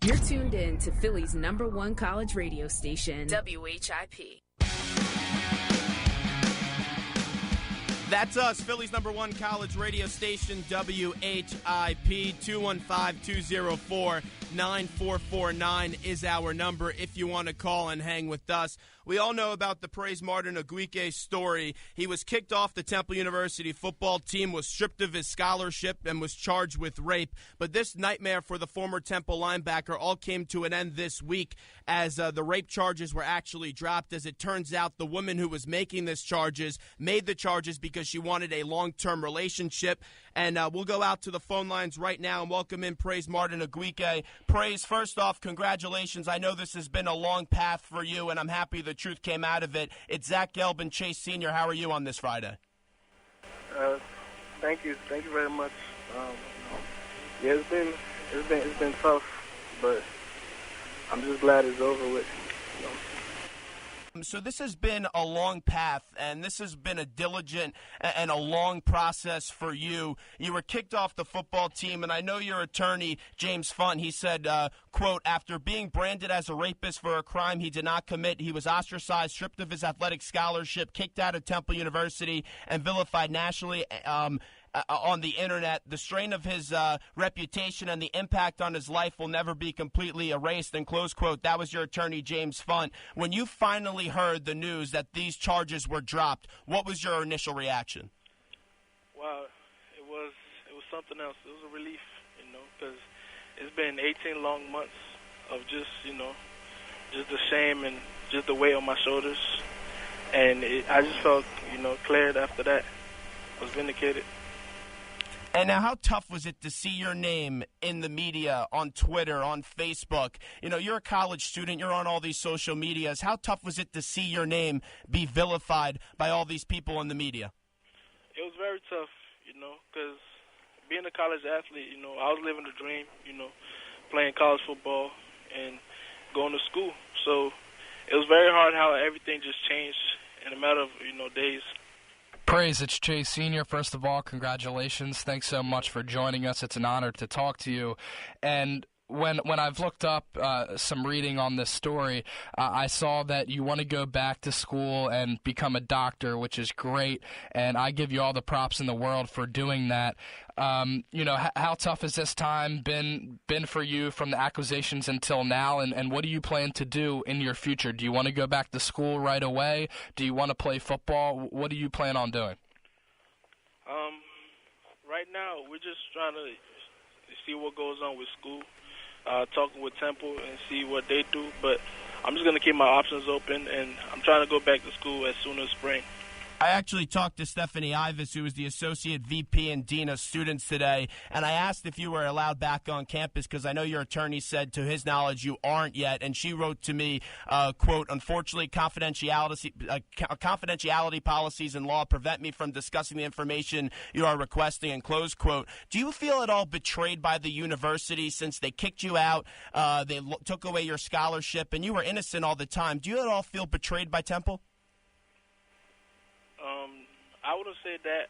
You're tuned in to Philly's #1 college radio station, WHIP. That's us, Philly's #1 college radio station, WHIP. 215-204-9449 is our number if you want to call and hang with us. We all know about the praise Martin-Oguike story. He was kicked off the Temple University football team, was stripped of his scholarship, and was charged with rape. But this nightmare for the former Temple linebacker all came to an end this week as the rape charges were actually dropped. As it turns out, the woman who was making these charges made the charges because she wanted a long-term relationship. And we'll go out to the phone lines right now and welcome in Praise Martin-Oguike. Praise, first off, congratulations. I know this has been a long path for you, and I'm happy the truth came out of it. It's Zach Gelb and Chase Sr. How are you on this Friday? Thank you very much. Yeah, it's been tough, but I'm just glad it's over with. So this has been a long path, and this has been a diligent and a long process for you. You were kicked off the football team, and I know your attorney, James Funt, he said, quote, after being branded as a rapist for a crime he did not commit, he was ostracized, stripped of his athletic scholarship, kicked out of Temple University, and vilified nationally on the internet. The strain of his reputation and the impact on his life will never be completely erased, and close quote. That was your attorney, James Funt. When you finally heard the news that these charges were dropped, what was your initial reaction? Wow, it was something else. It was a relief, because it's been 18 long months of just the shame and just the weight on my shoulders, and I just felt, cleared after that. I was vindicated. And now, how tough was it to see your name in the media, on Twitter, on Facebook? You're a college student. You're on all these social medias. How tough was it to see your name be vilified by all these people in the media? It was very tough, because being a college athlete, I was living the dream, playing college football and going to school. So it was very hard how everything just changed in a matter of, days. Praise, it's Chase Sr. First of all, congratulations. Thanks so much for joining us. It's an honor to talk to you. And when I've looked up some reading on this story, I saw that you want to go back to school and become a doctor, which is great. And I give you all the props in the world for doing that. How tough has this time been for you from the accusations until now? And what do you plan to do in your future? Do you want to go back to school right away? Do you want to play football? What do you plan on doing? Right now, we're just trying to see what goes on with school, talking with Temple and see what they do. But I'm just going to keep my options open, and I'm trying to go back to school as soon as spring. I actually talked to Stephanie Ivis, who is the Associate VP and Dean of Students today, and I asked if you were allowed back on campus because I know your attorney said to his knowledge you aren't yet, and she wrote to me, quote, unfortunately, confidentiality policies and law prevent me from discussing the information you are requesting, and close quote. Do you feel at all betrayed by the university since they kicked you out, they took away your scholarship, and you were innocent all the time? Do you at all feel betrayed by Temple? I wouldn't say that.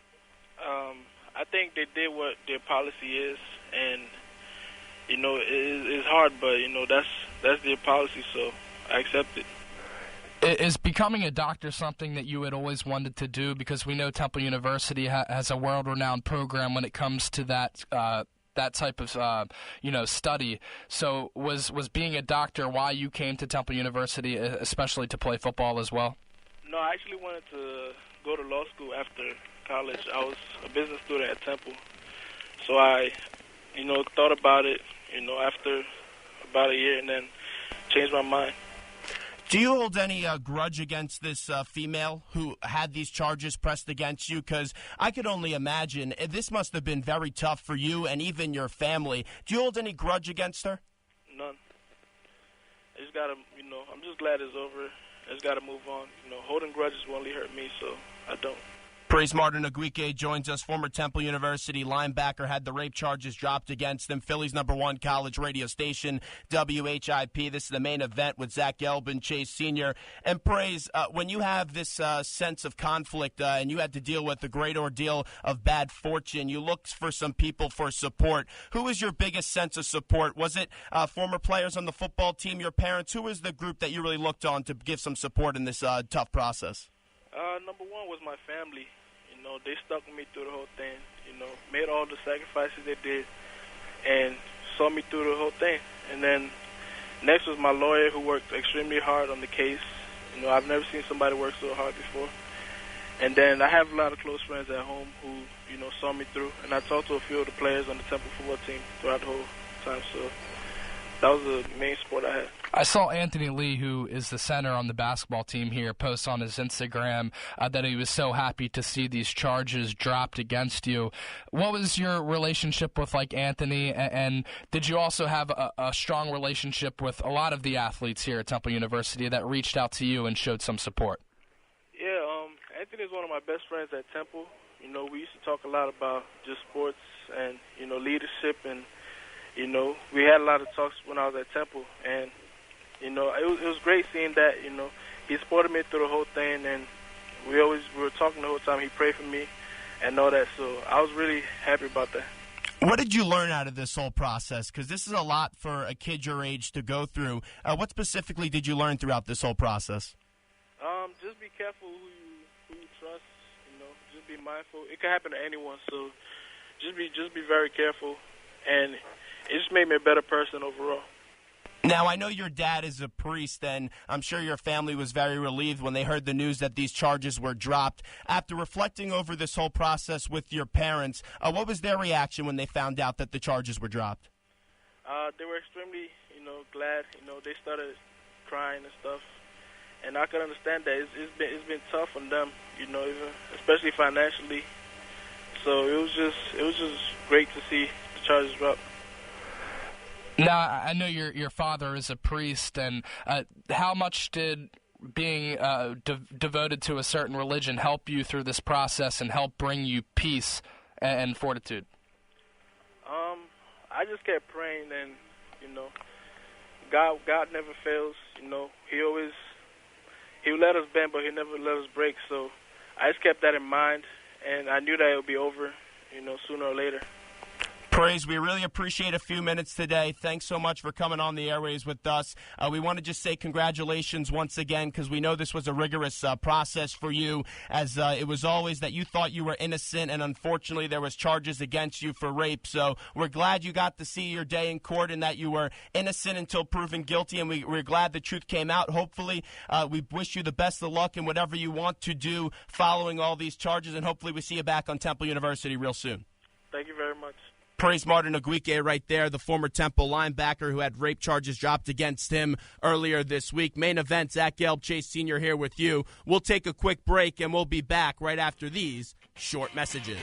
I think they did what their policy is, and it's hard, but that's their policy, so I accept it. Is becoming a doctor something that you had always wanted to do? Because we know Temple University has a world-renowned program when it comes to that type of study. So was being a doctor why you came to Temple University, especially to play football as well? No, I actually wanted to go to law school after college. I was a business student at Temple. So I, thought about it, after about a year and then changed my mind. Do you hold any grudge against this female who had these charges pressed against you? Because I could only imagine this must have been very tough for you and even your family. Do you hold any grudge against her? None. I just got to, I'm just glad it's over. I just got to move on. Holding grudges will only hurt me, so I don't. Praise Martin-Oguike joins us, former Temple University linebacker, had the rape charges dropped against him. Philly's #1 college radio station, WHIP. This is the main event with Zach Gelb and Chase Sr. And Praise, when you have this sense of conflict and you had to deal with the great ordeal of bad fortune, you looked for some people for support. Who was your biggest sense of support? Was it former players on the football team, your parents? Who was the group that you really looked on to give some support in this tough process? Number one was my family. You know, they stuck with me through the whole thing. You know, made all the sacrifices they did, and saw me through the whole thing. And then next was my lawyer, who worked extremely hard on the case. You know, I've never seen somebody work so hard before. And then I have a lot of close friends at home who, you know, saw me through. And I talked to a few of the players on the Temple football team throughout the whole time. So that was the main support I had. I saw Anthony Lee, who is the center on the basketball team here, post on his Instagram that he was so happy to see these charges dropped against you. What was your relationship with, like, Anthony, and did you also have a strong relationship with a lot of the athletes here at Temple University that reached out to you and showed some support? Yeah, Anthony is one of my best friends at Temple. You know, we used to talk a lot about just sports and, you know, leadership, and, you know, we had a lot of talks when I was at Temple, and you know, it was great seeing that. You know, he supported me through the whole thing, and we were talking the whole time. He prayed for me and all that, so I was really happy about that. What did you learn out of this whole process? Because this is a lot for a kid your age to go through. What specifically did you learn throughout this whole process? Just be careful who you trust. You know, just be mindful. It can happen to anyone, so just be very careful, and it just made me a better person overall. Now, I know your dad is a priest, and I'm sure your family was very relieved when they heard the news that these charges were dropped. After reflecting over this whole process with your parents, what was their reaction when they found out that the charges were dropped? They were extremely, you know, glad. You know, they started crying and stuff, and I can understand that. It's been tough on them, you know, especially financially. So it was just great to see the charges drop. Now, I know your father is a priest, and how much did being devoted to a certain religion help you through this process and help bring you peace and fortitude? I just kept praying, and, you know, God never fails. You know, He'll let us bend, but He'll never let us break. So I just kept that in mind, and I knew that it would be over, you know, sooner or later. Praise, we really appreciate a few minutes today. Thanks so much for coming on the airways with us. We want to just say congratulations once again, because we know this was a rigorous process for you, as it was always that you thought you were innocent, and unfortunately there was charges against you for rape. So we're glad you got to see your day in court and that you were innocent until proven guilty, and we're glad the truth came out. Hopefully, we wish you the best of luck in whatever you want to do following all these charges, and hopefully we see you back on Temple University real soon. Thank you very much. Praise Martin-Oguike right there, the former Temple linebacker who had rape charges dropped against him earlier this week. Main event, Zach Gelb, Chase Sr. here with you. We'll take a quick break, and we'll be back right after these short messages.